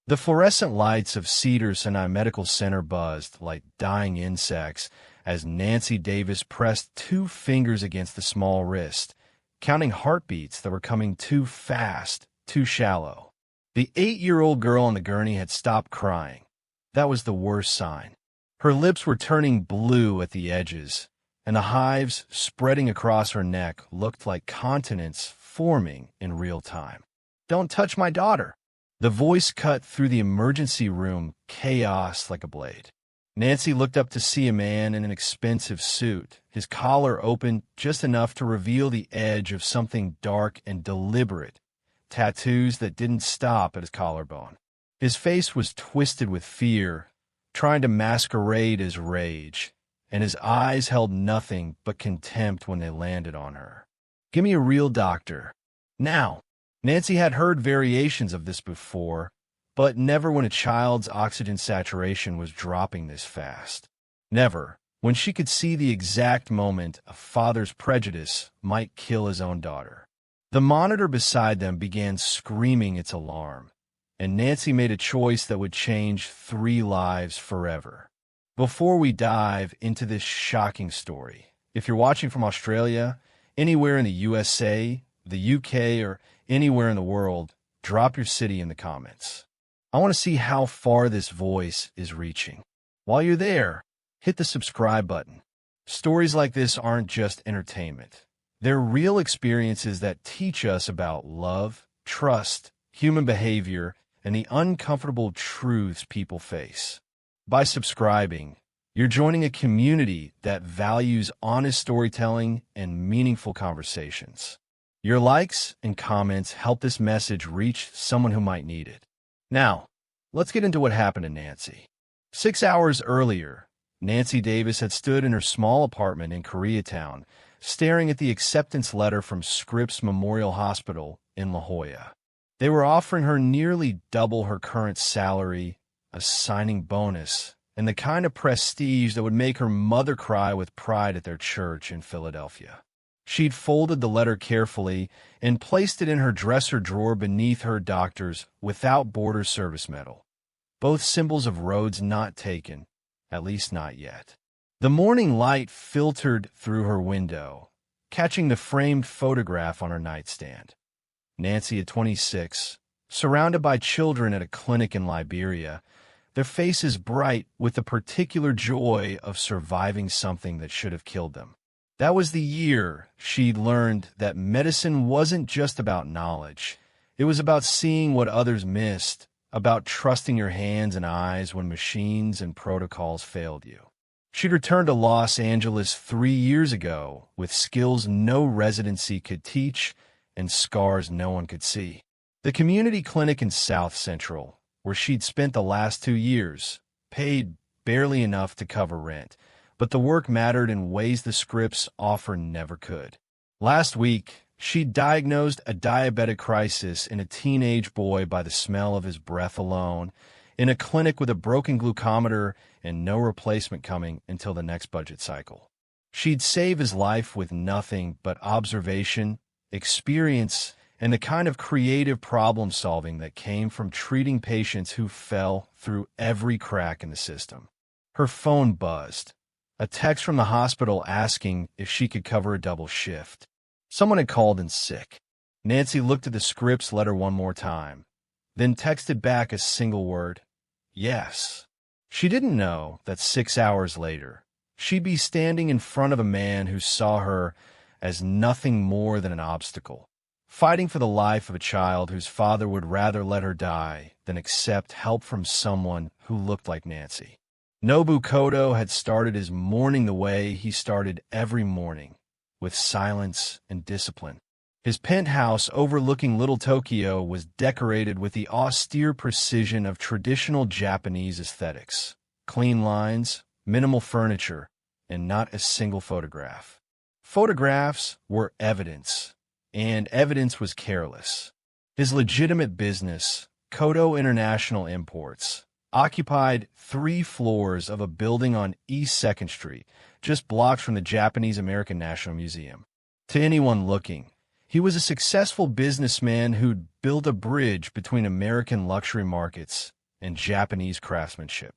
The fluorescent lights of Cedars-Sinai Medical Center buzzed like dying insects as Nancy Davis pressed 2 fingers against the small wrist, counting heartbeats that were coming too fast, too shallow. The 8-year-old girl on the gurney had stopped crying. That was the worst sign. Her lips were turning blue at the edges, and the hives spreading across her neck looked like continents forming in real time. "Don't touch my daughter." The voice cut through the emergency room, chaos like a blade. Nancy looked up to see a man in an expensive suit, his collar open just enough to reveal the edge of something dark and deliberate, tattoos that didn't stop at his collarbone. His face was twisted with fear, trying to masquerade as rage, and his eyes held nothing but contempt when they landed on her. "Give me a real doctor. Now." Nancy had heard variations of this before, but never when a child's oxygen saturation was dropping this fast. Never when she could see the exact moment a father's prejudice might kill his own daughter. The monitor beside them began screaming its alarm, and Nancy made a choice that would change 3 lives forever. Before we dive into this shocking story, if you're watching from Australia, anywhere in the USA, the UK, or anywhere in the world, drop your city in the comments. I want to see how far this voice is reaching. While you're there, hit the subscribe button. Stories like this aren't just entertainment. They're real experiences that teach us about love, trust, human behavior, and the uncomfortable truths people face. By subscribing, you're joining a community that values honest storytelling and meaningful conversations. Your likes and comments help this message reach someone who might need it. Now, let's get into what happened to Nancy. 6 hours earlier, Nancy Davis had stood in her small apartment in Koreatown, staring at the acceptance letter from Scripps Memorial Hospital in La Jolla. They were offering her nearly double her current salary, a signing bonus, and the kind of prestige that would make her mother cry with pride at their church in Philadelphia. She'd folded the letter carefully and placed it in her dresser drawer beneath her doctor's Without Borders service medal, both symbols of roads not taken, at least not yet. The morning light filtered through her window, catching the framed photograph on her nightstand. Nancy, at 26, surrounded by children at a clinic in Liberia, their faces bright with the particular joy of surviving something that should have killed them. That was the year she'd learned that medicine wasn't just about knowledge. It was about seeing what others missed, about trusting your hands and eyes when machines and protocols failed you. She'd returned to Los Angeles 3 years ago with skills no residency could teach and scars no one could see. The community clinic in South Central, where she'd spent the last 2 years, paid barely enough to cover rent, but the work mattered in ways the Scripps offer never could. Last week, she diagnosed a diabetic crisis in a teenage boy by the smell of his breath alone, in a clinic with a broken glucometer and no replacement coming until the next budget cycle. She'd save his life with nothing but observation, experience, and the kind of creative problem-solving that came from treating patients who fell through every crack in the system. Her phone buzzed. A text from the hospital asking if she could cover a double shift. Someone had called in sick. Nancy looked at the Scripps letter one more time, then texted back a single word, yes. She didn't know that 6 hours later, she'd be standing in front of a man who saw her as nothing more than an obstacle, fighting for the life of a child whose father would rather let her die than accept help from someone who looked like Nancy. Nobu Kodo had started his morning the way he started every morning, with silence and discipline. His penthouse overlooking Little Tokyo was decorated with the austere precision of traditional Japanese aesthetics. Clean lines, minimal furniture, and not a single photograph. Photographs were evidence, and evidence was careless. His legitimate business, Kodo International Imports, occupied 3 floors of a building on East 2nd Street, just blocks from the Japanese American National Museum. To anyone looking, he was a successful businessman who'd built a bridge between American luxury markets and Japanese craftsmanship.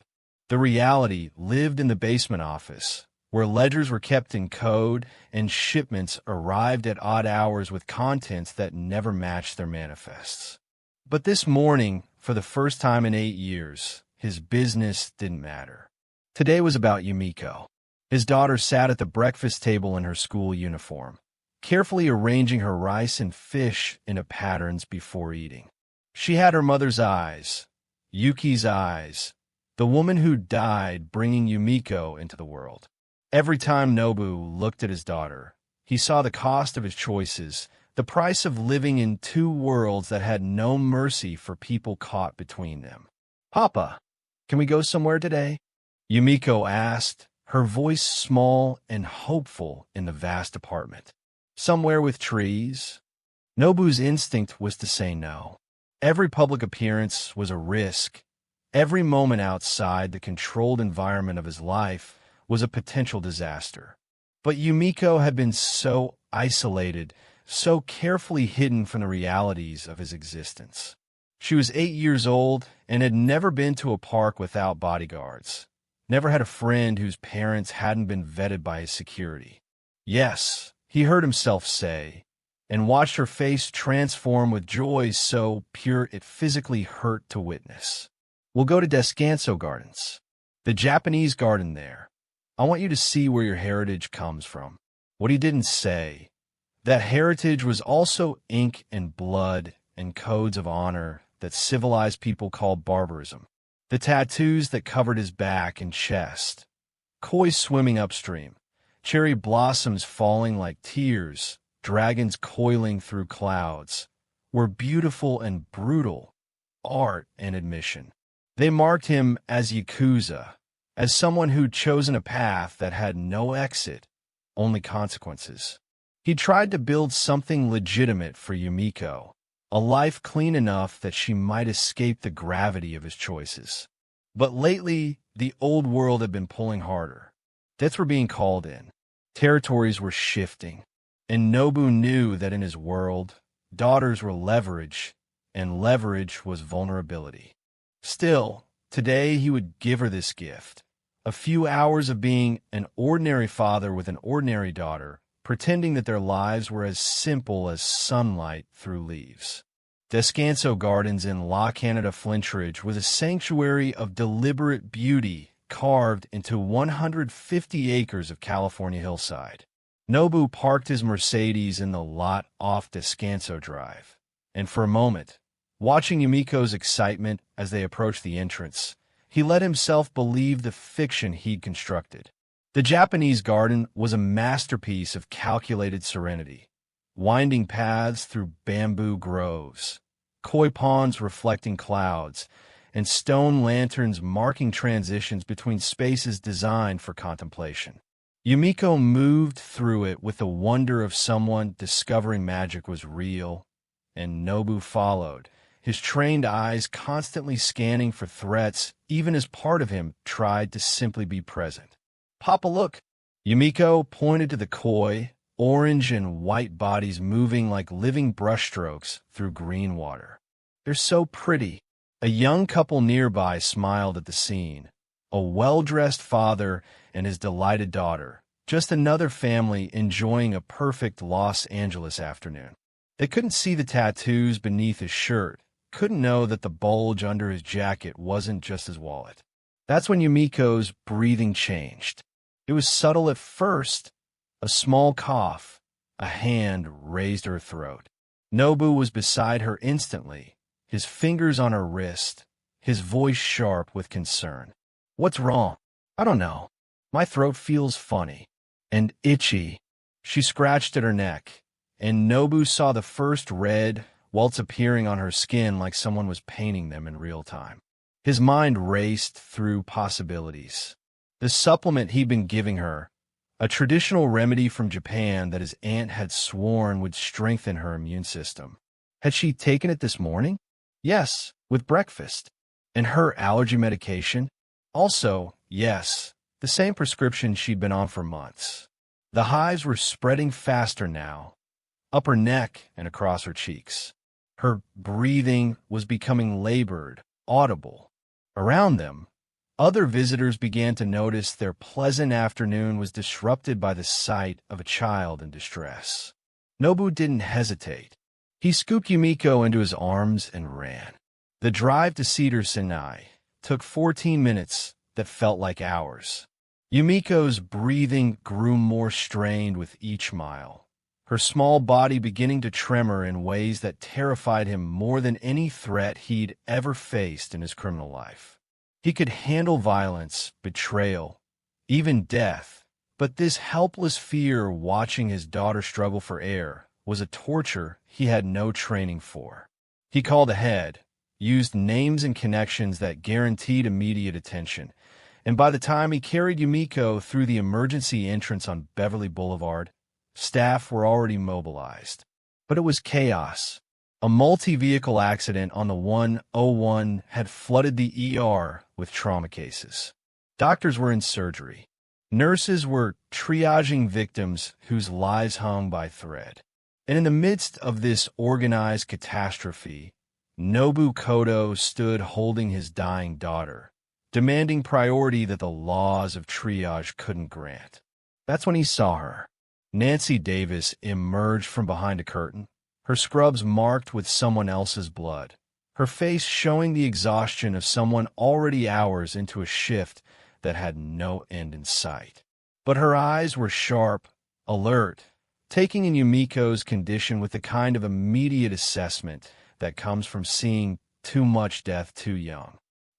The reality lived in the basement office, where ledgers were kept in code and shipments arrived at odd hours with contents that never matched their manifests. But this morning, for the first time in 8 years, his business didn't matter. Today was about Yumiko. His daughter sat at the breakfast table in her school uniform, carefully arranging her rice and fish into patterns before eating. She had her mother's eyes, Yuki's eyes, the woman who died bringing Yumiko into the world. Every time Nobu looked at his daughter, he saw the cost of his choices, the price of living in two worlds that had no mercy for people caught between them. "Papa, can we go somewhere today?" Yumiko asked, her voice small and hopeful in the vast apartment. "Somewhere with trees?" Nobu's instinct was to say no. Every public appearance was a risk. Every moment outside the controlled environment of his life was a potential disaster. But Yumiko had been so isolated, so carefully hidden from the realities of his existence. She was 8 years old and had never been to a park without bodyguards, never had a friend whose parents hadn't been vetted by his security. "Yes," he heard himself say, and watched her face transform with joy so pure it physically hurt to witness. "We'll go to Descanso Gardens, the Japanese garden there. I want you to see where your heritage comes from." What he didn't say, that heritage was also ink and blood and codes of honor that civilized people called barbarism. The tattoos that covered his back and chest, koi swimming upstream, cherry blossoms falling like tears, dragons coiling through clouds, were beautiful and brutal, art and admission. They marked him as Yakuza, as someone who'd chosen a path that had no exit, only consequences. He tried to build something legitimate for Yumiko, a life clean enough that she might escape the gravity of his choices. But lately, the old world had been pulling harder. Debts were being called in. Territories were shifting. And Nobu knew that in his world, daughters were leverage, and leverage was vulnerability. Still, today he would give her this gift. A few hours of being an ordinary father with an ordinary daughter, pretending that their lives were as simple as sunlight through leaves. Descanso Gardens in La Canada Flintridge was a sanctuary of deliberate beauty carved into 150 acres of California hillside. Nobu parked his Mercedes in the lot off Descanso Drive, and for a moment, watching Yumiko's excitement as they approached the entrance, he let himself believe the fiction he'd constructed. The Japanese garden was a masterpiece of calculated serenity. Winding paths through bamboo groves, koi ponds reflecting clouds, and stone lanterns marking transitions between spaces designed for contemplation. Yumiko moved through it with the wonder of someone discovering magic was real, and Nobu followed, his trained eyes constantly scanning for threats even as part of him tried to simply be present. "Papa, look!" Yumiko pointed to the koi, orange and white bodies moving like living brushstrokes through green water. "They're so pretty." A young couple nearby smiled at the scene, a well-dressed father and his delighted daughter, just another family enjoying a perfect Los Angeles afternoon. They couldn't see the tattoos beneath his shirt, couldn't know that the bulge under his jacket wasn't just his wallet. That's when Yumiko's breathing changed. It was subtle at first, a small cough, a hand raised her throat. Nobu was beside her instantly, his fingers on her wrist, his voice sharp with concern. "What's wrong?" "I don't know. My throat feels funny and itchy." She scratched at her neck, and Nobu saw the first red welts appearing on her skin like someone was painting them in real time. His mind raced through possibilities. The supplement he'd been giving her, a traditional remedy from Japan that his aunt had sworn would strengthen her immune system. Had she taken it this morning? Yes, with breakfast. And her allergy medication? Also, yes, the same prescription she'd been on for months. The hives were spreading faster now, up her neck and across her cheeks. Her breathing was becoming labored, audible. Around them, other visitors began to notice their pleasant afternoon was disrupted by the sight of a child in distress. Nobu didn't hesitate. He scooped Yumiko into his arms and ran. The drive to Cedar Sinai took 14 minutes that felt like hours. Yumiko's breathing grew more strained with each mile, her small body beginning to tremor in ways that terrified him more than any threat he'd ever faced in his criminal life. He could handle violence, betrayal, even death, but this helpless fear watching his daughter struggle for air was a torture he had no training for. He called ahead, used names and connections that guaranteed immediate attention, and by the time he carried Yumiko through the emergency entrance on Beverly Boulevard, staff were already mobilized. But it was chaos. A multi-vehicle accident on the 101 had flooded the ER with trauma cases. Doctors were in surgery. Nurses were triaging victims whose lives hung by thread. And in the midst of this organized catastrophe, Nobu Kodo stood holding his dying daughter, demanding priority that the laws of triage couldn't grant. That's when he saw her. Nancy Davis emerged from behind a curtain, her scrubs marked with someone else's blood, her face showing the exhaustion of someone already hours into a shift that had no end in sight. But her eyes were sharp, alert, taking in Yumiko's condition with the kind of immediate assessment that comes from seeing too much death too young.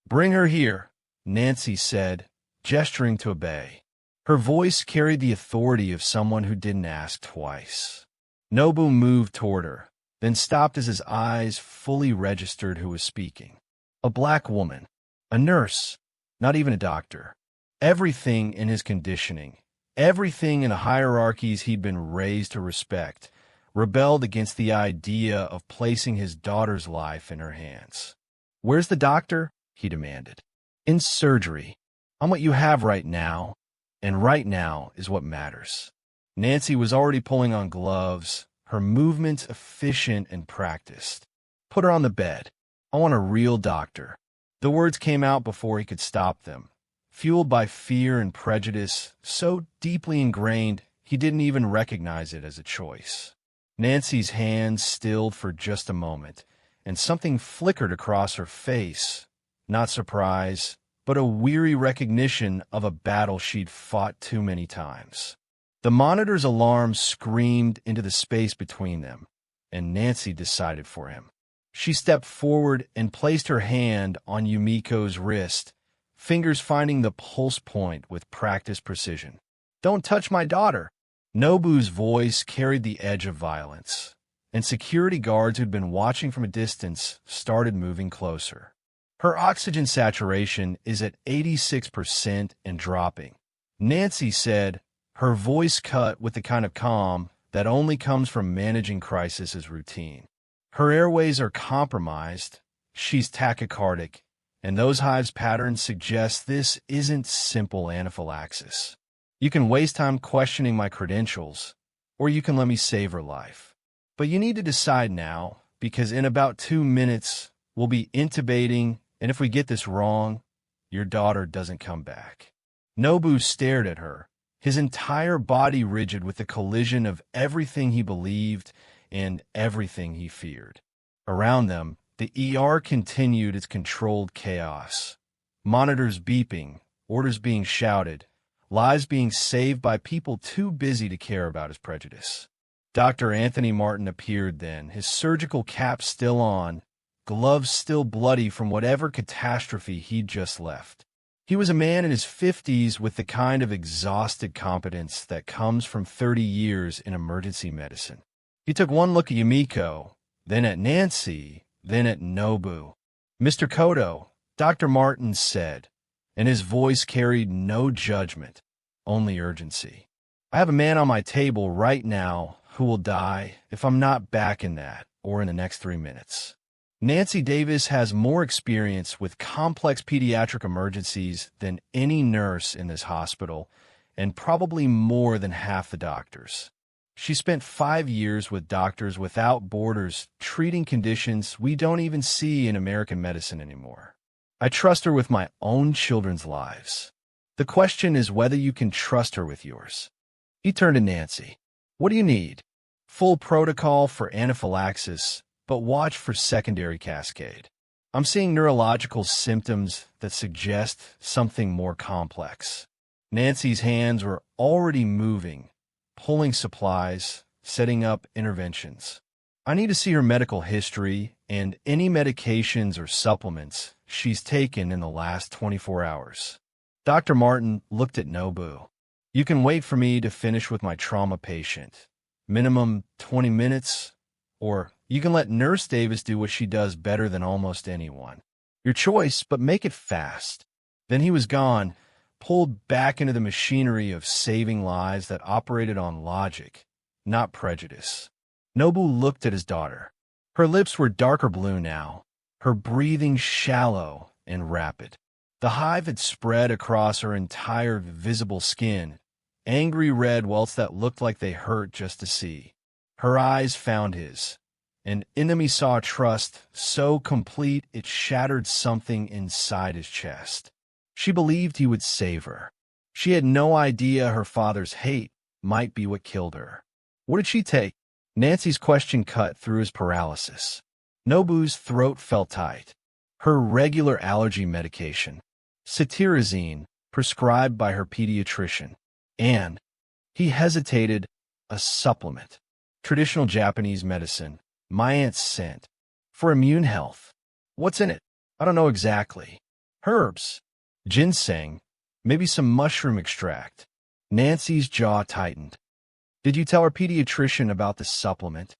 "Bring her here," Nancy said, gesturing to obey. Her voice carried the authority of someone who didn't ask twice. Nobu moved toward her, then stopped as his eyes fully registered who was speaking. A black woman, a nurse, not even a doctor. Everything in his conditioning, everything in the hierarchies he'd been raised to respect, rebelled against the idea of placing his daughter's life in her hands. "Where's the doctor?" he demanded. "In surgery. I'm what you have right now, and right now is what matters." Nancy was already pulling on gloves, her movements efficient and practiced. "Put her on the bed. I want a real doctor." The words came out before he could stop them, fueled by fear and prejudice so deeply ingrained he didn't even recognize it as a choice. Nancy's hands stilled for just a moment, and something flickered across her face. Not surprise, but a weary recognition of a battle she'd fought too many times. The monitor's alarm screamed into the space between them, and Nancy decided for him. She stepped forward and placed her hand on Yumiko's wrist, fingers finding the pulse point with practiced precision. "Don't touch my daughter." Nobu's voice carried the edge of violence, and security guards who'd been watching from a distance started moving closer. "Her oxygen saturation is at 86% and dropping," Nancy said, her voice cut with the kind of calm that only comes from managing crisis as routine. "Her airways are compromised, she's tachycardic, and those hives patterns suggest this isn't simple anaphylaxis. You can waste time questioning my credentials, or you can let me save her life. But you need to decide now, because in about 2 minutes, we'll be intubating, and if we get this wrong, your daughter doesn't come back." Nobu stared at her, his entire body rigid with the collision of everything he believed and everything he feared. Around them, the ER continued its controlled chaos. Monitors beeping, orders being shouted, lives being saved by people too busy to care about his prejudice. Dr. Anthony Martin appeared then, his surgical cap still on, gloves still bloody from whatever catastrophe he'd just left. He was a man in his 50s with the kind of exhausted competence that comes from 30 years in emergency medicine. He took one look at Yumiko, then at Nancy, then at Nobu. "Mr. Kodo," Dr. Martin said, and his voice carried no judgment, only urgency. "I have a man on my table right now who will die if I'm not back in that or in the next 3 minutes. Nancy Davis has more experience with complex pediatric emergencies than any nurse in this hospital, and probably more than half the doctors. She spent 5 years with Doctors Without Borders treating conditions we don't even see in American medicine anymore. I trust her with my own children's lives. The question is whether you can trust her with yours." He turned to Nancy. "What do you need?" "Full protocol for anaphylaxis, but watch for secondary cascade. I'm seeing neurological symptoms that suggest something more complex." Nancy's hands were already moving, pulling supplies, setting up interventions. "I need to see her medical history and any medications or supplements she's taken in the last 24 hours. Dr. Martin looked at Nobu. "You can wait for me to finish with my trauma patient. Minimum 20 minutes, or you can let Nurse Davis do what she does better than almost anyone. Your choice, but make it fast." Then he was gone, pulled back into the machinery of saving lives that operated on logic, not prejudice. Nobu looked at his daughter. Her lips were darker blue now, her breathing shallow and rapid. The hive had spread across her entire visible skin, angry red welts that looked like they hurt just to see. Her eyes found his. And in them he saw trust so complete it shattered something inside his chest. She believed he would save her. She had no idea her father's hate might be what killed her. What did she take? Nancy's question cut through his paralysis. Nobu's throat felt tight. Her regular allergy medication, cetirizine, prescribed by her pediatrician. And, he hesitated, a supplement. Traditional Japanese medicine, my aunt sent. For immune health. What's in it? I don't know exactly. Herbs. Ginseng. Maybe some mushroom extract. Nancy's jaw tightened. Did you tell her pediatrician about the supplement?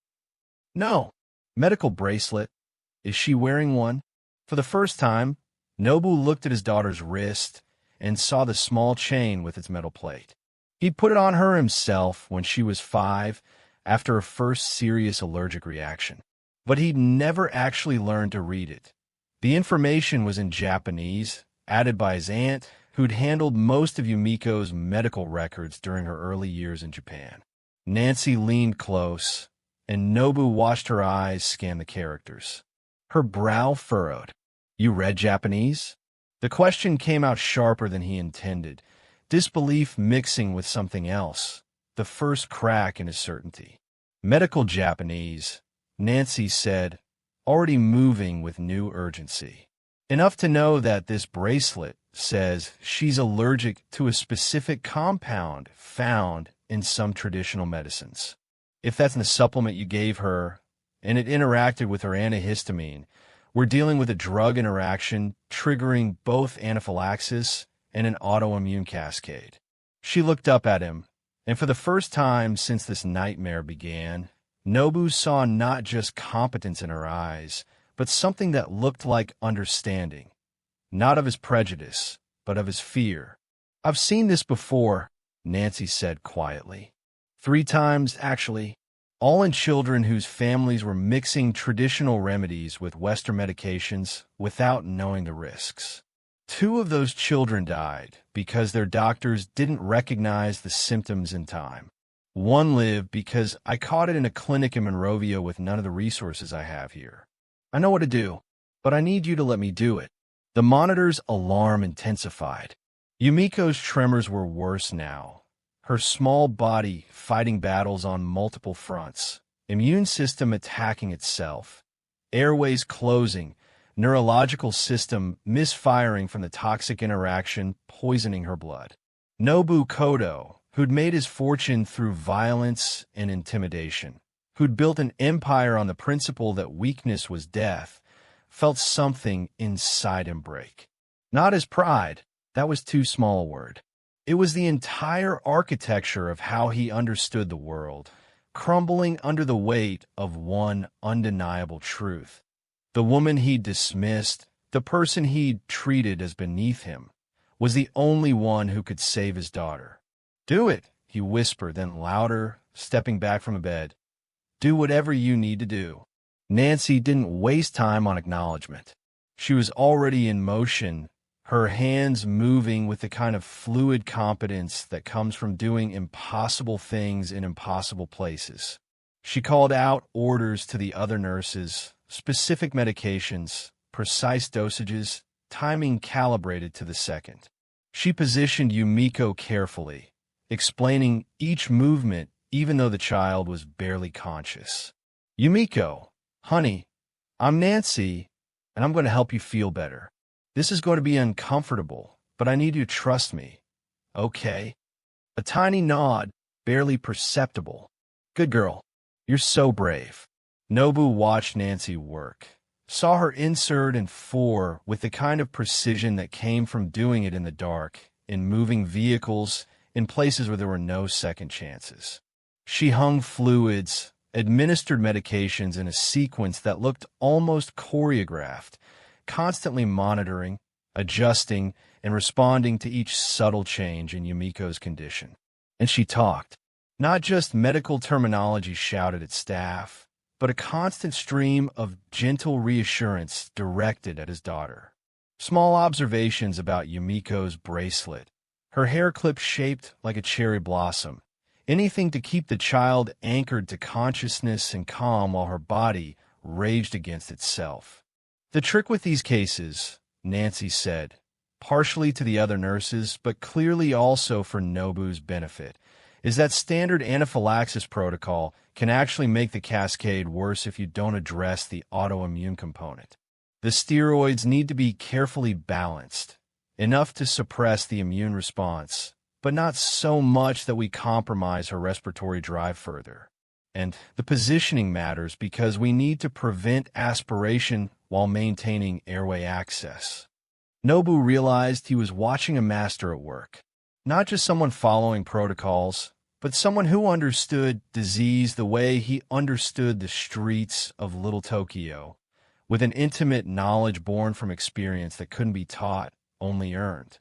No. Medical bracelet. Is she wearing one? For the first time, Nobu looked at his daughter's wrist and saw the small chain with its metal plate. He'd put it on her himself when she was 5 after her first serious allergic reaction. But he'd never actually learned to read it. The information was in Japanese, added by his aunt, who'd handled most of Yumiko's medical records during her early years in Japan. Nancy leaned close, and Nobu watched her eyes scan the characters. Her brow furrowed. You read Japanese? The question came out sharper than he intended, disbelief mixing with something else, the first crack in his certainty. Medical Japanese, Nancy said, already moving with new urgency. Enough to know that this bracelet says she's allergic to a specific compound found in some traditional medicines. If that's in the supplement you gave her, and it interacted with her antihistamine, we're dealing with a drug interaction triggering both anaphylaxis and an autoimmune cascade. She looked up at him, and for the first time since this nightmare began, Nobu saw not just competence in her eyes, but something that looked like understanding. Not of his prejudice, but of his fear. I've seen this before, Nancy said quietly. 3 times, actually. All in children whose families were mixing traditional remedies with Western medications without knowing the risks. 2 of those children died because their doctors didn't recognize the symptoms in time. 1 lived because I caught it in a clinic in Monrovia with none of the resources I have here. I know what to do, but I need you to let me do it. The monitor's alarm intensified. Yumiko's tremors were worse now. Her small body fighting battles on multiple fronts, immune system attacking itself, airways closing, neurological system misfiring from the toxic interaction, poisoning her blood. Nobu Kodo, who'd made his fortune through violence and intimidation, who'd built an empire on the principle that weakness was death, felt something inside him break. Not his pride, that was too small a word. It was the entire architecture of how he understood the world, crumbling under the weight of one undeniable truth. The woman he'd dismissed, the person he'd treated as beneath him, was the only one who could save his daughter. Do it, he whispered, then louder, stepping back from the bed. Do whatever you need to do. Nancy didn't waste time on acknowledgement. She was already in motion, her hands moving with the kind of fluid competence that comes from doing impossible things in impossible places. She called out orders to the other nurses, specific medications, precise dosages, timing calibrated to the second. She positioned Yumiko carefully, explaining each movement even though the child was barely conscious. Yumiko, honey, I'm Nancy, and I'm going to help you feel better. This is going to be uncomfortable, but I need you to trust me. Okay? A tiny nod, barely perceptible. Good girl. You're so brave. Nobu watched Nancy work, saw her insert and fore with the kind of precision that came from doing it in the dark, in moving vehicles, in places where there were no second chances. She hung fluids, administered medications in a sequence that looked almost choreographed, constantly monitoring, adjusting, and responding to each subtle change in Yumiko's condition. And she talked. Not just medical terminology shouted at staff, but a constant stream of gentle reassurance directed at his daughter. Small observations about Yumiko's bracelet, her hair clip shaped like a cherry blossom, anything to keep the child anchored to consciousness and calm while her body raged against itself. The trick with these cases, Nancy said, partially to the other nurses, but clearly also for Nobu's benefit, is that standard anaphylaxis protocol can actually make the cascade worse if you don't address the autoimmune component. The steroids need to be carefully balanced, enough to suppress the immune response, but not so much that we compromise her respiratory drive further. And the positioning matters because we need to prevent aspiration while maintaining airway access. Nobu realized he was watching a master at work, not just someone following protocols, but someone who understood disease the way he understood the streets of Little Tokyo, with an intimate knowledge born from experience that couldn't be taught, only earned.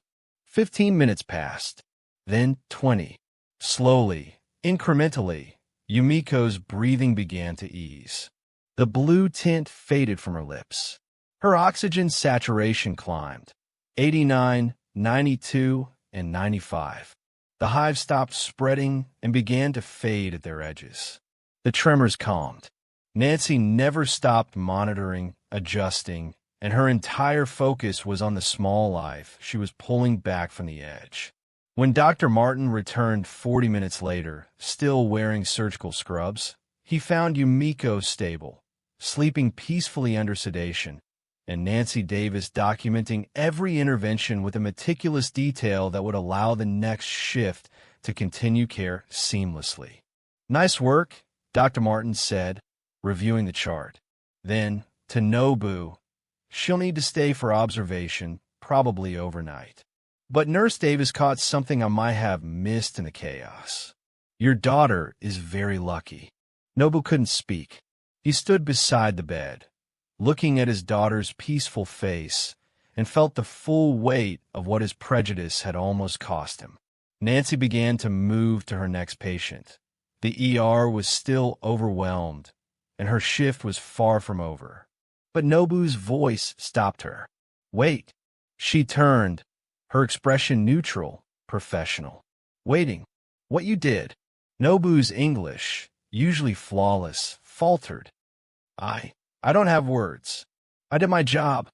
15 minutes passed, then 20. Slowly, incrementally, Yumiko's breathing began to ease. The blue tint faded from her lips. Her oxygen saturation climbed. 89, 92, and 95. The hive stopped spreading and began to fade at their edges. The tremors calmed. Nancy never stopped monitoring, adjusting, and her entire focus was on the small life she was pulling back from the edge. When Dr. Martin returned 40 minutes later, still wearing surgical scrubs, he found Yumiko stable, sleeping peacefully under sedation, and Nancy Davis documenting every intervention with a meticulous detail that would allow the next shift to continue care seamlessly. "Nice work," Dr. Martin said, reviewing the chart. Then, to Nobu, "She'll need to stay for observation, probably overnight. But Nurse Davis caught something I might have missed in the chaos. Your daughter is very lucky." Nobu couldn't speak. He stood beside the bed, looking at his daughter's peaceful face, and felt the full weight of what his prejudice had almost cost him. Nancy began to move to her next patient. The ER was still overwhelmed, and her shift was far from over. But Nobu's voice stopped her. "Wait." She turned, her expression neutral, professional. "Waiting. What you did?" Nobu's English, usually flawless, faltered. I don't have words. I did my job,"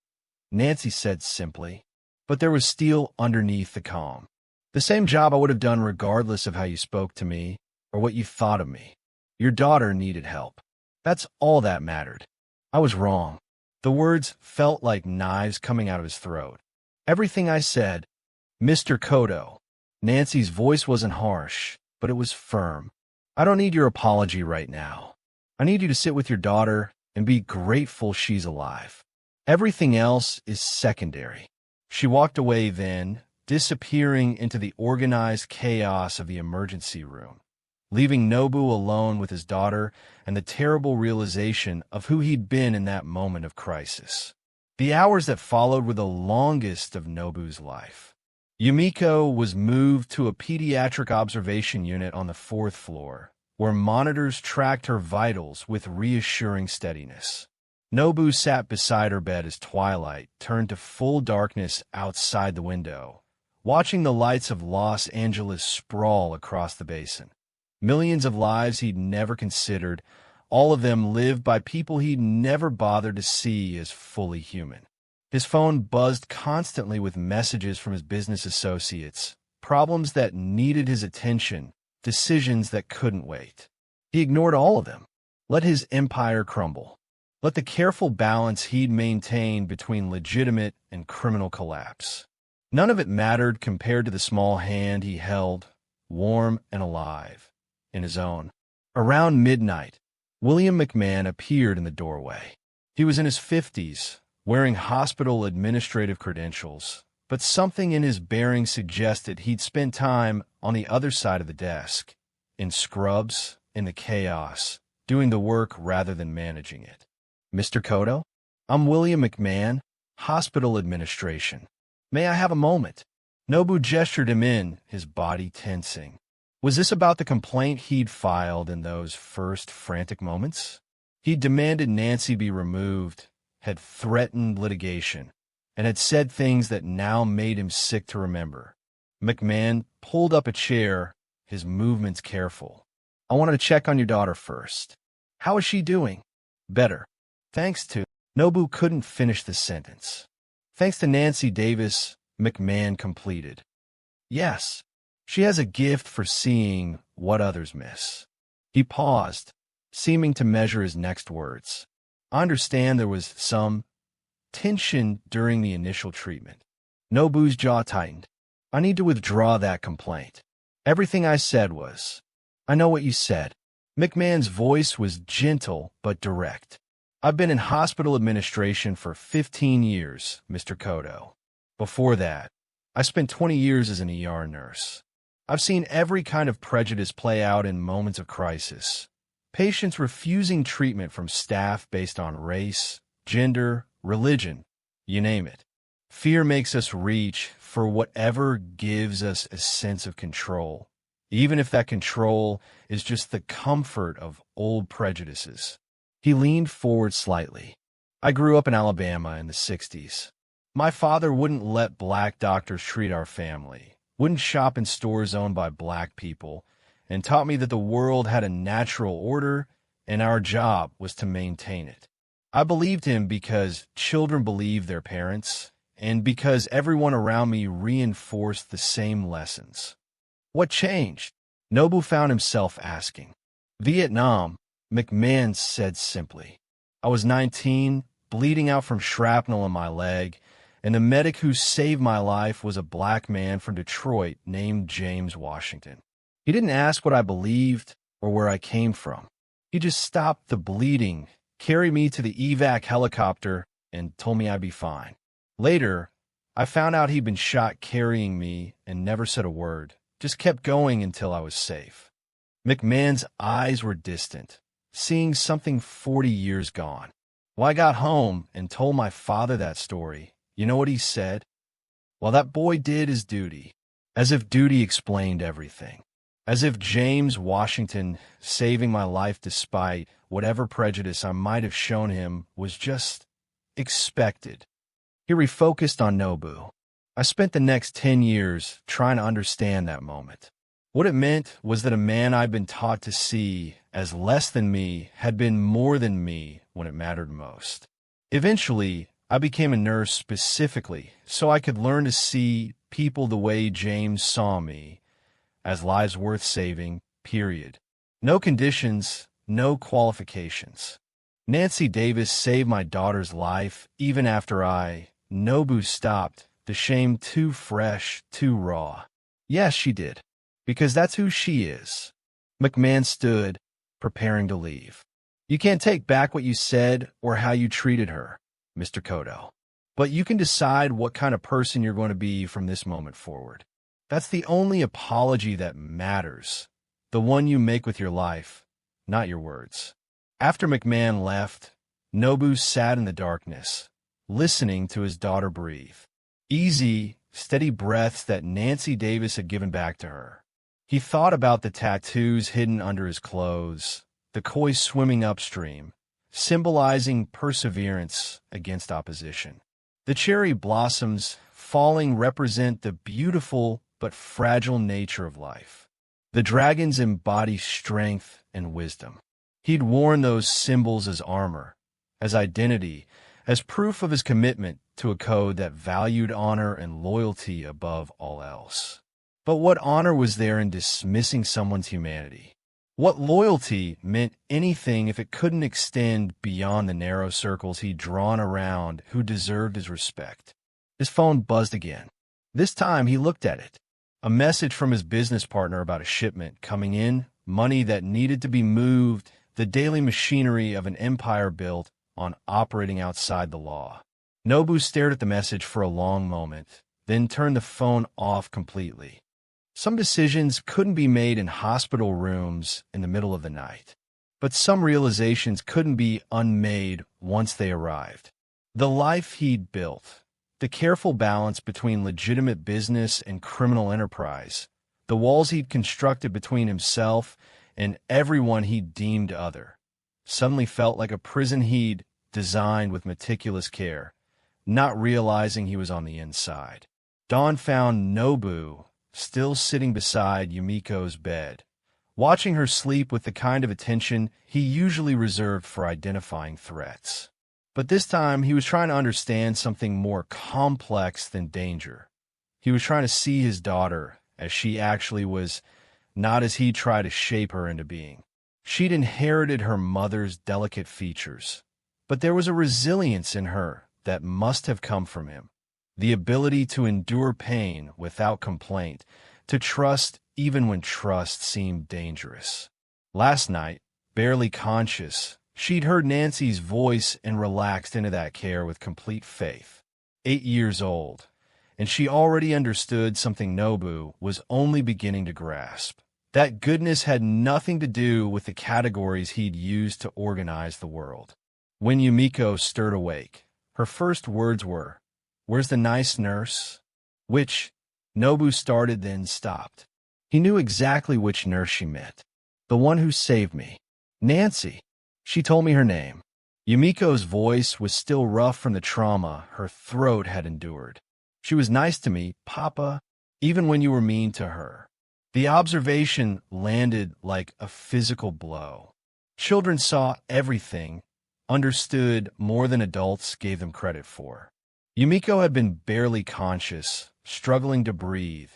Nancy said simply. But there was steel underneath the calm. "The same job I would have done regardless of how you spoke to me or what you thought of me. Your daughter needed help. That's all that mattered. I was wrong." The words felt like knives coming out of his throat. "Everything I said, Mr. Kodo." Nancy's voice wasn't harsh, but it was firm. "I don't need your apology right now. I need you to sit with your daughter and be grateful she's alive. Everything else is secondary." She walked away then, disappearing into the organized chaos of the emergency room, leaving Nobu alone with his daughter and the terrible realization of who he'd been in that moment of crisis. The hours that followed were the longest of Nobu's life. Yumiko was moved to a pediatric observation unit on the 4th floor, where monitors tracked her vitals with reassuring steadiness. Nobu sat beside her bed as twilight turned to full darkness outside the window, watching the lights of Los Angeles sprawl across the basin. Millions of lives he'd never considered, all of them lived by people he'd never bothered to see as fully human. His phone buzzed constantly with messages from his business associates, problems that needed his attention, decisions that couldn't wait. He ignored all of them, let his empire crumble, let the careful balance he'd maintained between legitimate and criminal collapse. None of it mattered compared to the small hand he held, warm and alive, in his own. Around midnight, William McMahon appeared in the doorway. He was in his 50s, wearing hospital administrative credentials, but something in his bearing suggested he'd spent time on the other side of the desk, in scrubs, in the chaos, doing the work rather than managing it. "Mr. Cotto? I'm William McMahon, Hospital Administration. May I have a moment?" Nobu gestured him in, his body tensing. Was this about the complaint he'd filed in those first frantic moments? He'd demanded Nancy be removed, had threatened litigation, and had said things that now made him sick to remember. McMahon pulled up a chair, his movements careful. "I wanted to check on your daughter first. How is she doing?" "Better. Thanks to—" Nobu couldn't finish the sentence. "Thanks to Nancy Davis," McMahon completed. "Yes. She has a gift for seeing what others miss." He paused, seeming to measure his next words. "I understand there was some tension during the initial treatment." Nobu's jaw tightened. "I need to withdraw that complaint. Everything I said was—" "I know what you said." McMahon's voice was gentle but direct. "I've been in hospital administration for 15 years, Mr. Cotto. Before that, I spent 20 years as an ER nurse. I've seen every kind of prejudice play out in moments of crisis. Patients refusing treatment from staff based on race, gender, religion, you name it. Fear makes us reach for whatever gives us a sense of control, even if that control is just the comfort of old prejudices." He leaned forward slightly. "I grew up in Alabama in the 60s. My father wouldn't let black doctors treat our family, wouldn't shop in stores owned by black people, and taught me that the world had a natural order and our job was to maintain it. I believed him because children believe their parents, and because everyone around me reinforced the same lessons." "What changed?" Nobu found himself asking. "Vietnam," McMahon said simply. "I was 19, bleeding out from shrapnel in my leg, and the medic who saved my life was a black man from Detroit named James Washington. He didn't ask what I believed or where I came from. He just stopped the bleeding, carried me to the evac helicopter, and told me I'd be fine. Later, I found out he'd been shot carrying me and never said a word, just kept going until I was safe." McMahon's eyes were distant, seeing something 40 years gone. "When I got home and told my father that story, you know what he said? Well, that boy did his duty, as if duty explained everything. As if James Washington saving my life despite whatever prejudice I might have shown him was just expected." He refocused on Nobu. "I spent the next 10 years trying to understand that moment. What it meant was that a man I'd been taught to see as less than me had been more than me when it mattered most. Eventually, I became a nurse specifically so I could learn to see people the way James saw me, as lives worth saving, period. No conditions, no qualifications. Nancy Davis saved my daughter's life even after Nobu stopped, the shame too fresh, too raw. Yes, she did, because that's who she is." McMahon stood, preparing to leave. "You can't take back what you said or how you treated her, Mr. Cotto. But you can decide what kind of person you're going to be from this moment forward. That's the only apology that matters, the one you make with your life, not your words." After McMahon left, Nobu sat in the darkness, listening to his daughter breathe. Easy, steady breaths that Nancy Davis had given back to her. He thought about the tattoos hidden under his clothes, the koi swimming upstream, symbolizing perseverance against opposition. The cherry blossoms falling represent the beautiful but fragile nature of life. The dragons embody strength and wisdom. He'd worn those symbols as armor, as identity, as proof of his commitment to a code that valued honor and loyalty above all else. But what honor was there in dismissing someone's humanity? What loyalty meant anything if it couldn't extend beyond the narrow circles he'd drawn around who deserved his respect? His phone buzzed again. This time he looked at it. A message from his business partner about a shipment coming in, money that needed to be moved, the daily machinery of an empire built on operating outside the law. Nobu stared at the message for a long moment, then turned the phone off completely. Some decisions couldn't be made in hospital rooms in the middle of the night, but some realizations couldn't be unmade once they arrived. The life he'd built, the careful balance between legitimate business and criminal enterprise, the walls he'd constructed between himself and everyone he deemed other, suddenly felt like a prison he'd designed with meticulous care, not realizing he was on the inside. Dawn found Nobu still sitting beside Yumiko's bed, watching her sleep with the kind of attention he usually reserved for identifying threats. But this time he was trying to understand something more complex than danger. He was trying to see his daughter as she actually was, not as he tried to shape her into being. She'd inherited her mother's delicate features, but there was a resilience in her that must have come from him. The ability to endure pain without complaint, to trust even when trust seemed dangerous. Last night, barely conscious, she'd heard Nancy's voice and relaxed into that care with complete faith. 8 years old, and she already understood something Nobu was only beginning to grasp. That goodness had nothing to do with the categories he'd used to organize the world. When Yumiko stirred awake, her first words were, "Where's the nice nurse?" Which Nobu started then stopped. He knew exactly which nurse she meant. The one who saved me. Nancy. She told me her name. Yumiko's voice was still rough from the trauma her throat had endured. She was nice to me, Papa, even when you were mean to her. The observation landed like a physical blow. Children saw everything, understood more than adults gave them credit for. Yumiko had been barely conscious, struggling to breathe,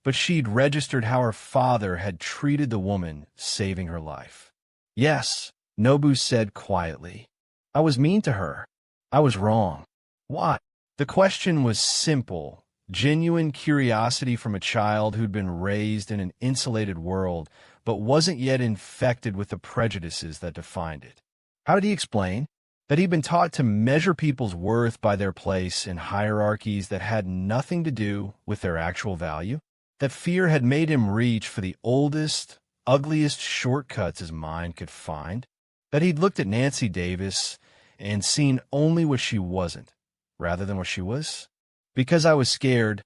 but she'd registered how her father had treated the woman saving her life. Yes, Nobu said quietly. I was mean to her. I was wrong. Why? The question was simple, genuine curiosity from a child who'd been raised in an insulated world, but wasn't yet infected with the prejudices that defined it. How did he explain? That he'd been taught to measure people's worth by their place in hierarchies that had nothing to do with their actual value? That fear had made him reach for the oldest, ugliest shortcuts his mind could find? That he'd looked at Nancy Davis and seen only what she wasn't, rather than what she was? Because I was scared,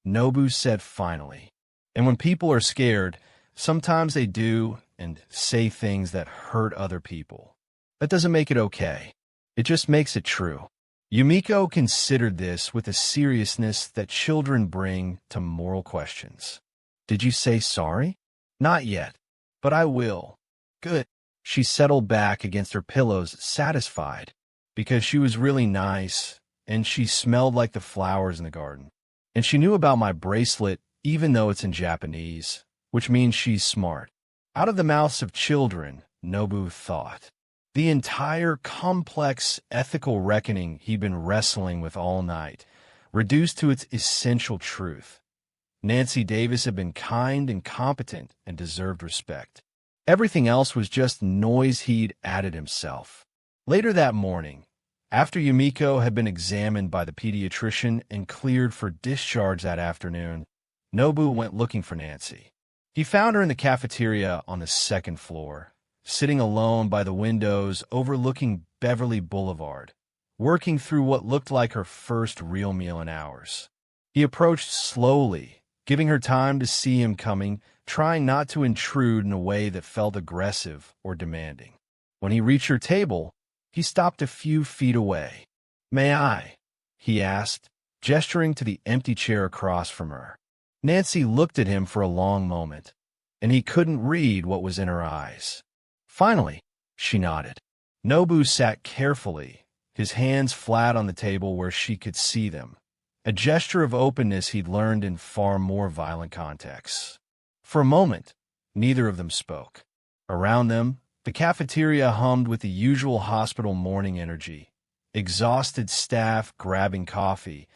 Nobu said finally. And when people are scared, sometimes they do and say things that hurt other people. That doesn't make it okay. It just makes it true. Yumiko considered this with a seriousness that children bring to moral questions. Did you say sorry? Not yet, but I will. Good. She settled back against her pillows, satisfied, because she was really nice, and she smelled like the flowers in the garden. And she knew about my bracelet, even though it's in Japanese, which means she's smart. Out of the mouths of children, Nobu thought. The entire complex ethical reckoning he'd been wrestling with all night, reduced to its essential truth. Nancy Davis had been kind and competent and deserved respect. Everything else was just noise he'd added himself. Later that morning, after Yumiko had been examined by the pediatrician and cleared for discharge that afternoon, Nobu went looking for Nancy. He found her in the cafeteria on the second floor, sitting alone by the windows overlooking Beverly Boulevard, working through what looked like her first real meal in hours. He approached slowly, giving her time to see him coming, trying not to intrude in a way that felt aggressive or demanding. When he reached her table, he stopped a few feet away. "May I?" he asked, gesturing to the empty chair across from her. Nancy looked at him for a long moment, and he couldn't read what was in her eyes. Finally, she nodded. Nobu sat carefully, his hands flat on the table where she could see them, a gesture of openness he'd learned in far more violent contexts. For a moment, neither of them spoke. Around them, the cafeteria hummed with the usual hospital morning energy. Exhausted staff grabbing coffee,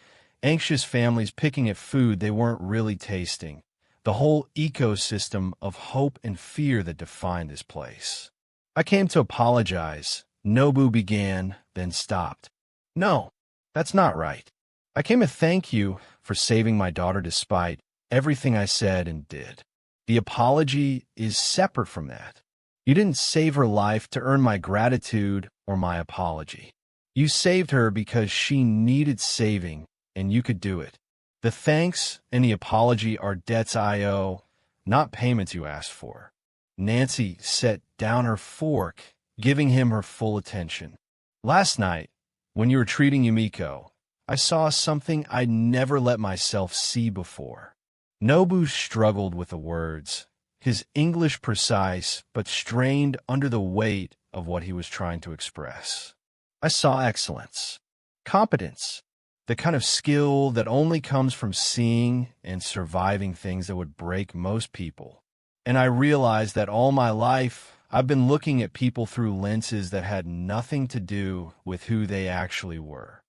anxious families picking at food they weren't really tasting, the whole ecosystem of hope and fear that defined this place. I came to apologize, Nobu began, then stopped. No, that's not right. I came to thank you for saving my daughter despite everything I said and did. The apology is separate from that. You didn't save her life to earn my gratitude or my apology. You saved her because she needed saving, and you could do it. The thanks and the apology are debts I owe, not payments you asked for. Nancy set down her fork, giving him her full attention. Last night, when you were treating Yumiko, I saw something I'd never let myself see before. Nobu struggled with the words, his English precise but strained under the weight of what he was trying to express. I saw excellence, competence, the kind of skill that only comes from seeing and surviving things that would break most people. And I realized that all my life, I've been looking at people through lenses that had nothing to do with who they actually were.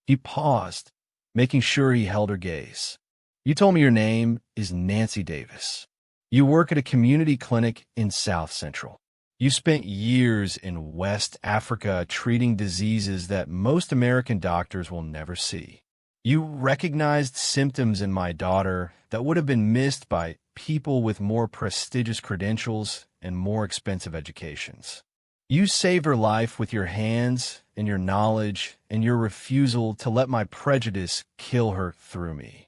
He paused, making sure he held her gaze. You told me your name is Nancy Davis. You work at a community clinic in South Central. You spent years in West Africa treating diseases that most American doctors will never see. You recognized symptoms in my daughter that would have been missed by people with more prestigious credentials and more expensive educations. You saved her life with your hands and your knowledge and your refusal to let my prejudice kill her through me.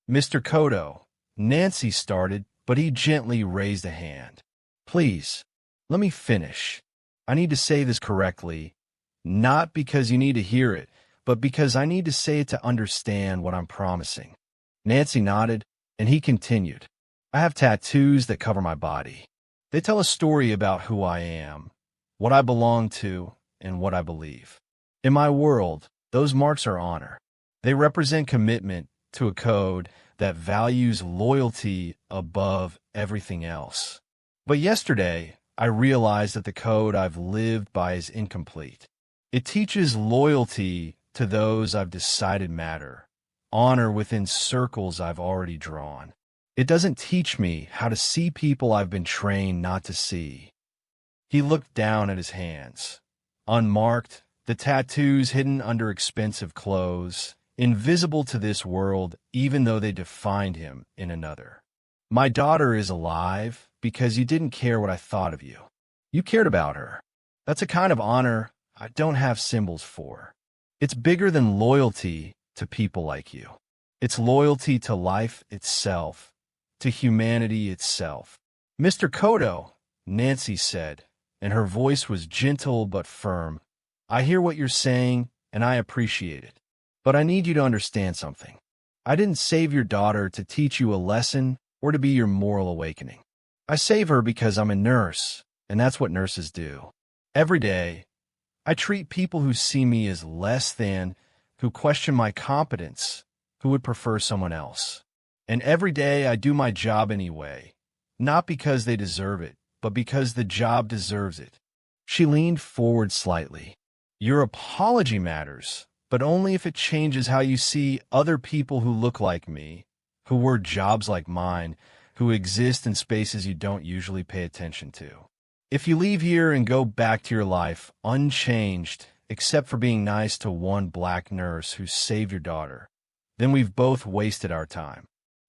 Mr. Kodo, Nancy started, but he gently raised a hand. Please, let me finish. I need to say this correctly, not because you need to hear it, but because I need to say it to understand what I'm promising. Nancy nodded, and he continued. I have tattoos that cover my body. They tell a story about who I am, what I belong to, and what I believe. In my world, those marks are honor. They represent commitment to a code that values loyalty above everything else. But yesterday, I realized that the code I've lived by is incomplete. It teaches loyalty to those I've decided matter, honor within circles I've already drawn. It doesn't teach me how to see people I've been trained not to see. He looked down at his hands. Unmarked, the tattoos hidden under expensive clothes, invisible to this world even though they defined him in another. My daughter is alive because you didn't care what I thought of you. You cared about her. That's a kind of honor I don't have symbols for. It's bigger than loyalty to people like you. It's loyalty to life itself, to humanity itself. Mr. Kodo, Nancy said, and her voice was gentle but firm. I hear what you're saying, and I appreciate it. But I need you to understand something. I didn't save your daughter to teach you a lesson or to be your moral awakening. I save her because I'm a nurse, and that's what nurses do. Every day, I treat people who see me as less than, who question my competence, who would prefer someone else. And every day I do my job anyway, not because they deserve it, but because the job deserves it. She leaned forward slightly. Your apology matters, but only if it changes how you see other people who look like me, who work jobs like mine, who exist in spaces you don't usually pay attention to. If you leave here and go back to your life unchanged, except for being nice to one black nurse who saved your daughter, then we've both wasted our time.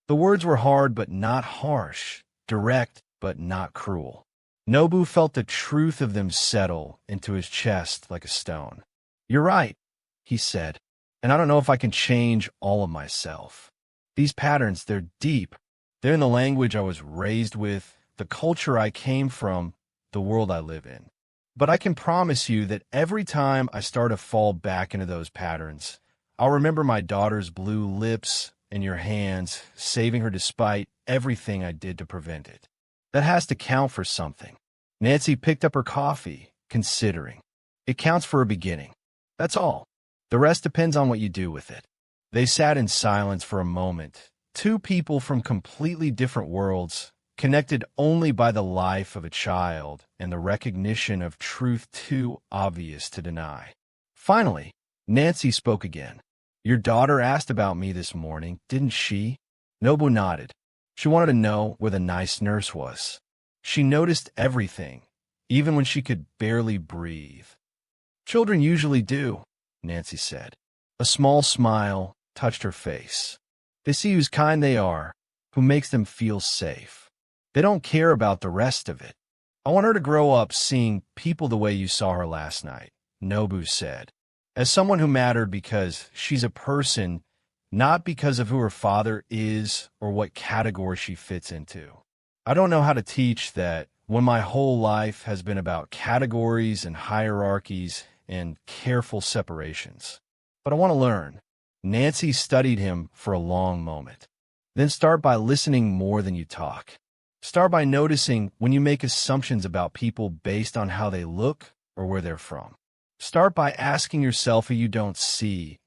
The words were hard but not harsh, direct but not cruel. Nobu felt the truth of them settle into his chest like a stone. You're right, he said, and I don't know if I can change all of myself. These patterns, they're deep. They're in the language I was raised with, the culture I came from, the world I live in. But I can promise you that every time I start to fall back into those patterns, I'll remember my daughter's blue lips and your hands, saving her despite everything I did to prevent it. That has to count for something. Nancy picked up her coffee, considering. It counts for a beginning. That's all. The rest depends on what you do with it." They sat in silence for a moment, two people from completely different worlds, connected only by the life of a child and the recognition of truth too obvious to deny. Finally, Nancy spoke again. "Your daughter asked about me this morning, didn't she?" Nobu nodded. "She wanted to know where the nice nurse was. She noticed everything, even when she could barely breathe." "Children usually do," Nancy said. A small smile touched her face. "They see whose kind they are, who makes them feel safe. They don't care about the rest of it. I want her to grow up seeing people the way you saw her last night," Nobu said. "As someone who mattered because she's a person, not because of who her father is or what category she fits into. I don't know how to teach that when my whole life has been about categories and hierarchies and careful separations. But I want to learn." Nancy studied him for a long moment. "Then start by listening more than you talk. Start by noticing when you make assumptions about people based on how they look or where they're from. Start by asking yourself who you don't see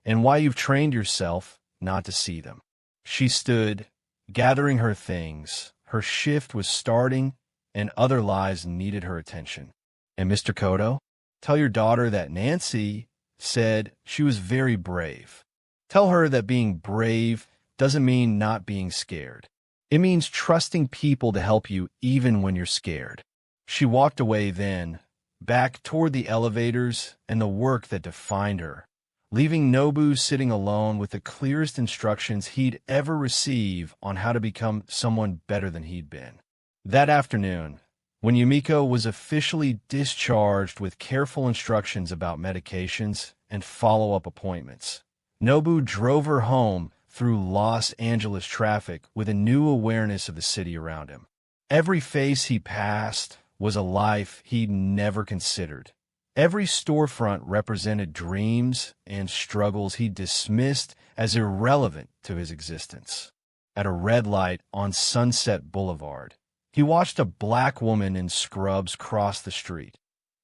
and why you've trained yourself not to see them." She stood, gathering her things. Her shift was starting, and other lives needed her attention. "And Mr. Kodo, tell your daughter that Nancy said she was very brave. Tell her that being brave doesn't mean not being scared. It means trusting people to help you even when you're scared." She walked away then, back toward the elevators and the work that defined her, leaving Nobu sitting alone with the clearest instructions he'd ever receive on how to become someone better than he'd been. That afternoon, when Yumiko was officially discharged with careful instructions about medications and follow-up appointments, Nobu drove her home through Los Angeles traffic with a new awareness of the city around him. Every face he passed was a life he'd never considered. Every storefront represented dreams and struggles he dismissed as irrelevant to his existence. At a red light on Sunset Boulevard, he watched a black woman in scrubs cross the street.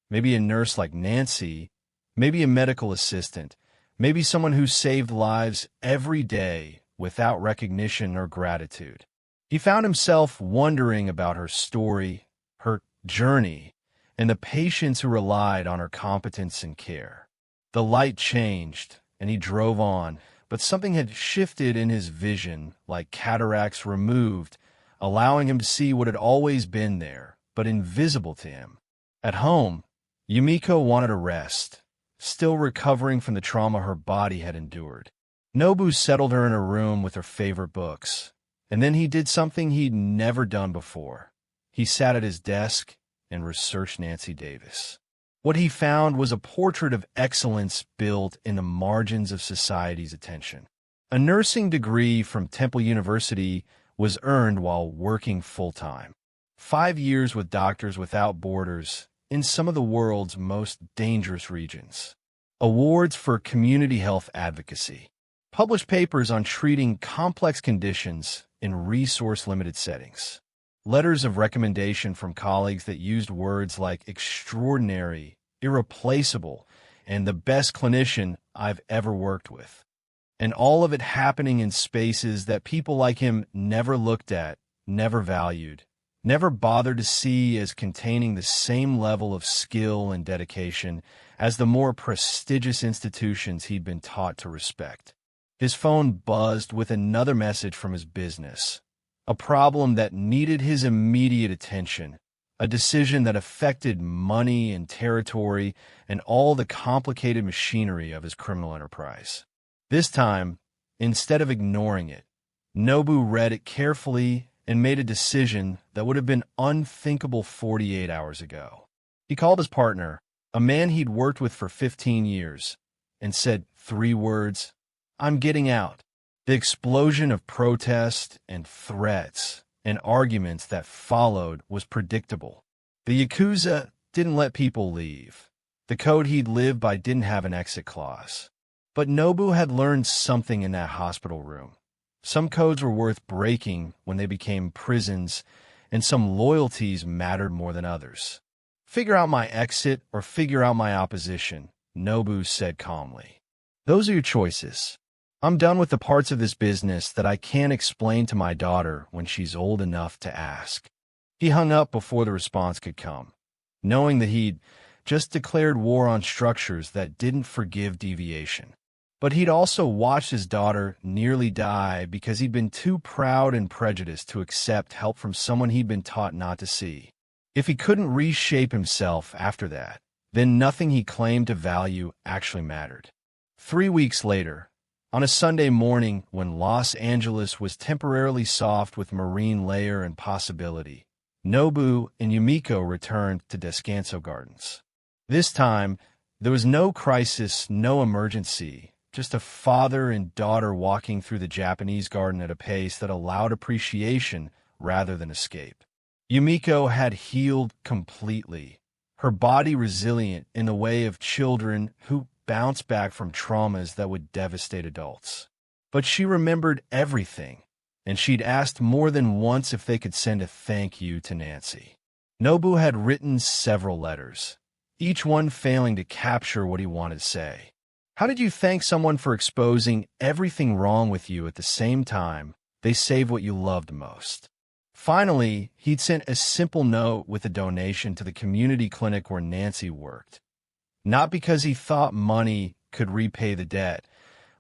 Maybe a nurse like Nancy, maybe a medical assistant, maybe someone who saved lives every day without recognition or gratitude. He found himself wondering about her story, her journey, and the patients who relied on her competence and care. The light changed, and he drove on, but something had shifted in his vision, like cataracts removed, allowing him to see what had always been there, but invisible to him. At home, Yumiko wanted a rest, still recovering from the trauma her body had endured. Nobu settled her in a room with her favorite books, and then he did something he'd never done before. He sat at his desk and researched Nancy Davis. What he found was a portrait of excellence built in the margins of society's attention. A nursing degree from Temple University was earned while working full-time. 5 years with Doctors Without Borders in some of the world's most dangerous regions. Awards for community health advocacy. Published papers on treating complex conditions in resource-limited settings. Letters of recommendation from colleagues that used words like extraordinary, irreplaceable, and the best clinician I've ever worked with. And all of it happening in spaces that people like him never looked at, never valued, never bothered to see as containing the same level of skill and dedication as the more prestigious institutions he'd been taught to respect. His phone buzzed with another message from his business. A problem that needed his immediate attention, a decision that affected money and territory and all the complicated machinery of his criminal enterprise. This time, instead of ignoring it, Nobu read it carefully and made a decision that would have been unthinkable 48 hours ago. He called his partner, a man he'd worked with for 15 years, and said 3 words, "I'm getting out." The explosion of protest and threats and arguments that followed was predictable. The Yakuza didn't let people leave. The code he'd lived by didn't have an exit clause. But Nobu had learned something in that hospital room. Some codes were worth breaking when they became prisons, and some loyalties mattered more than others. Figure out my exit or figure out my opposition, Nobu said calmly. Those are your choices. I'm done with the parts of this business that I can't explain to my daughter when she's old enough to ask. He hung up before the response could come, knowing that he'd just declared war on structures that didn't forgive deviation. But he'd also watched his daughter nearly die because he'd been too proud and prejudiced to accept help from someone he'd been taught not to see. If he couldn't reshape himself after that, then nothing he claimed to value actually mattered. 3 weeks later, on a Sunday morning when Los Angeles was temporarily soft with marine layer and possibility, Nobu and Yumiko returned to Descanso Gardens. This time, there was no crisis, no emergency, just a father and daughter walking through the Japanese garden at a pace that allowed appreciation rather than escape. Yumiko had healed completely, her body resilient in the way of children who bounce back from traumas that would devastate adults. But she remembered everything, and she'd asked more than once if they could send a thank you to Nancy. Nobu had written several letters, each one failing to capture what he wanted to say. How did you thank someone for exposing everything wrong with you at the same time they saved what you loved most? Finally, he'd sent a simple note with a donation to the community clinic where Nancy worked. Not because he thought money could repay the debt,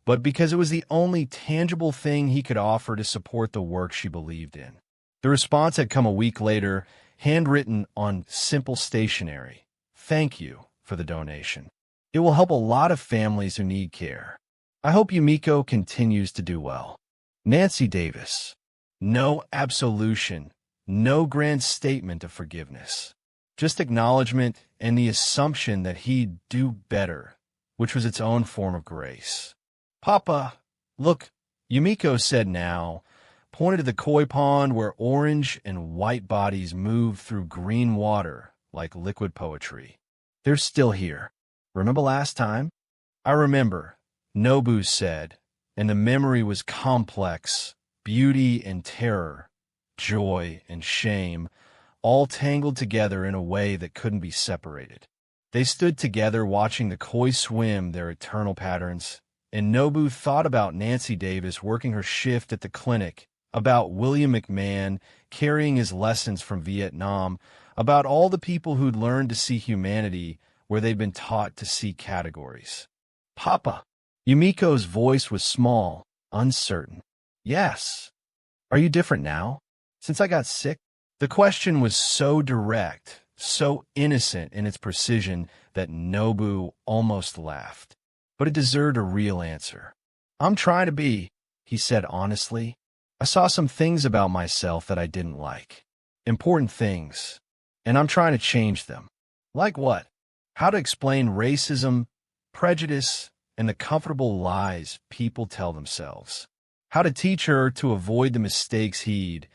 but because it was the only tangible thing he could offer to support the work she believed in. The response had come a week later, handwritten on simple stationery. Thank you for the donation. It will help a lot of families who need care. I hope Yumiko continues to do well. Nancy Davis. No absolution, no grand statement of forgiveness. Just acknowledgement and the assumption that he'd do better, which was its own form of grace. Papa, look, Yumiko said now, pointed to the koi pond where orange and white bodies moved through green water like liquid poetry. They're still here. Remember last time? I remember, Nobu said, and the memory was complex, beauty and terror, joy and shame, all tangled together in a way that couldn't be separated. They stood together watching the koi swim their eternal patterns, and Nobu thought about Nancy Davis working her shift at the clinic, about William McMahon carrying his lessons from Vietnam, about all the people who'd learned to see humanity where they'd been taught to see categories. Papa. Yumiko's voice was small, uncertain. Yes. Are you different now? Since I got sick? The question was so direct, so innocent in its precision that Nobu almost laughed. But it deserved a real answer. I'm trying to be, he said honestly. I saw some things about myself that I didn't like. Important things. And I'm trying to change them. Like what? How to explain racism, prejudice, and the comfortable lies people tell themselves. How to teach her to avoid the mistakes he'd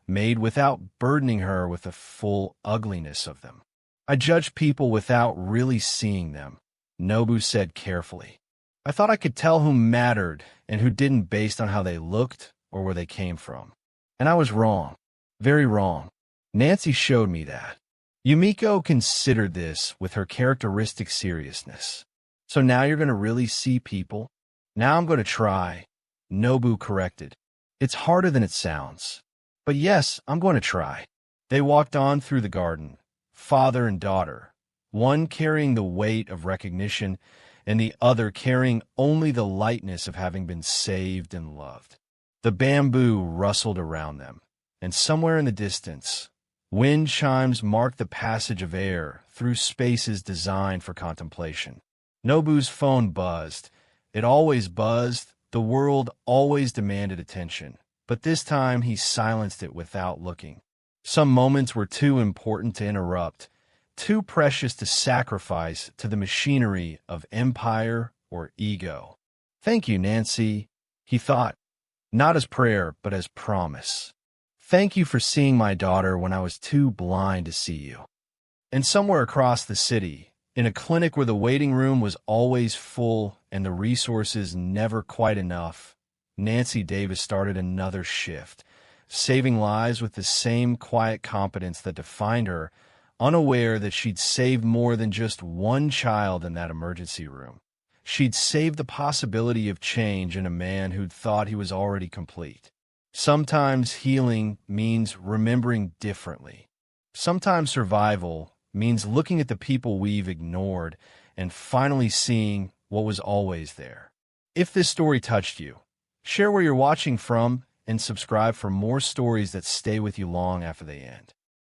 made without burdening her with the full ugliness of them. I judged people without really seeing them, Nobu said carefully. I thought I could tell who mattered and who didn't based on how they looked or where they came from. And I was wrong. Very wrong. Nancy showed me that. Yumiko considered this with her characteristic seriousness. So now you're going to really see people? Now I'm going to try, Nobu corrected. It's harder than it sounds. But yes, I'm going to try. They walked on through the garden, father and daughter, one carrying the weight of recognition and the other carrying only the lightness of having been saved and loved. The bamboo rustled around them, and somewhere in the distance, wind chimes marked the passage of air through spaces designed for contemplation. Nobu's phone buzzed. It always buzzed. The world always demanded attention. But this time he silenced it without looking. Some moments were too important to interrupt, too precious to sacrifice to the machinery of empire or ego. Thank you, Nancy, he thought, not as prayer, but as promise. Thank you for seeing my daughter when I was too blind to see you. And somewhere across the city, in a clinic where the waiting room was always full and the resources never quite enough, Nancy Davis started another shift, saving lives with the same quiet competence that defined her, unaware that she'd saved more than just one child in that emergency room. She'd saved the possibility of change in a man who'd thought he was already complete. Sometimes healing means remembering differently. Sometimes survival means looking at the people we've ignored and finally seeing what was always there. If this story touched you, share where you're watching from and subscribe for more stories that stay with you long after they end.